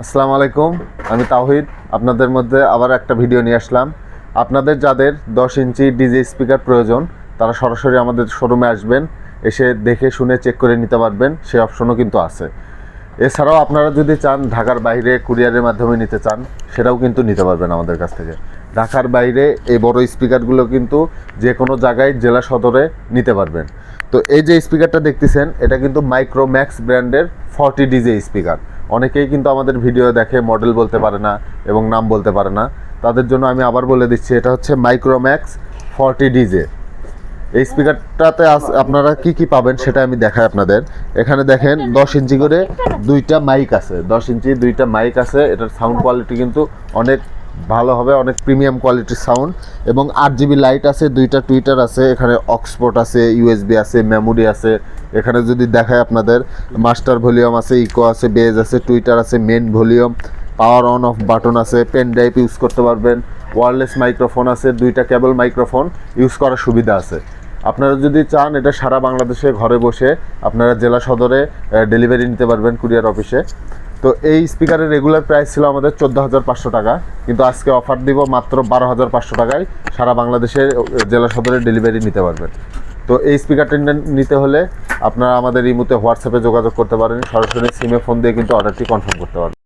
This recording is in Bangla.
আসসালামু আলাইকুম, আমি তাওহিদ আপনাদের মধ্যে আবার একটা ভিডিও নিয়ে আসলাম। আপনাদের যাদের 10 ইঞ্চি ডিজে স্পিকার প্রয়োজন তারা সরাসরি আমাদের শোরুমে আসবেন, এসে দেখে শুনে চেক করে নিতে পারবেন, সেই অপশনও কিন্তু আছে। এছাড়াও আপনারা যদি চান ঢাকার বাইরে কুরিয়ারের মাধ্যমে নিতে চান সেটাও কিন্তু নিতে পারবেন আমাদের কাছ থেকে। ঢাকার বাইরে এই বড় স্পিকারগুলো কিন্তু যে কোনো জায়গায় জেলা সদরে নিতে পারবেন। তো এই যে স্পিকারটা দেখতেছেন এটা কিন্তু মাইক্রোম্যাক্স ব্র্যান্ডের 40 ডিজে স্পিকার। অনেকেই কিন্তু আমাদের ভিডিও দেখে মডেল বলতে পারে না এবং নাম বলতে পারে না, তাদের জন্য আমি আবার বলে দিচ্ছি, এটা হচ্ছে মাইক্রোম্যাক্স 40 ডিজে। এই স্পিকারটাতে আপনারা কি পাবেন সেটা আমি দেখাই আপনাদের। এখানে দেখেন 10 ইঞ্চি করে দুইটা মাইক আছে, 10 ইঞ্চি দুইটা মাইক আছে। এটার সাউন্ড কোয়ালিটি কিন্তু অনেক ভালো হবে, অনেক প্রিমিয়াম কোয়ালিটির সাউন্ড। এবং 8 GB লাইট আছে, দুইটা টুইটার আছে, এখানে অক্সপোর্ট আছে, ইউএসবি আছে, মেমোরি আছে। এখানে যদি দেখায় আপনাদের মাস্টার ভলিউম আছে, ইকো আছে, বেজ আছে, টুইটার আছে, main volume, power on of button আছে, পেন ড্রাইভ ইউজ করতে পারবেন, ওয়্যারলেস মাইক্রোফোন আছে, দুইটা কেবল মাইক্রোফোন ইউজ করার সুবিধা আছে। আপনারা যদি চান এটা সারা বাংলাদেশে ঘরে বসে আপনারা জেলা সদরে ডেলিভারি নিতে পারবেন কুরিয়ার অফিসে। তো এই স্পিকারের রেগুলার প্রাইস ছিল আমাদের 14,500 টাকা, কিন্তু আজকে অফার দিব মাত্র 12,500 টাকায় সারা বাংলাদেশে জেলা সদরে ডেলিভারি নিতে পারবেন। তো এই স্পিকারটা নিতে হলে আপনারা আমাদের এই মুহূর্তে হোয়াটসঅ্যাপে যোগাযোগ করতে পারেন, সরাসরি সিমে ফোন দিয়ে কিন্তু অর্ডারটি কনফার্ম করতে পারবেন।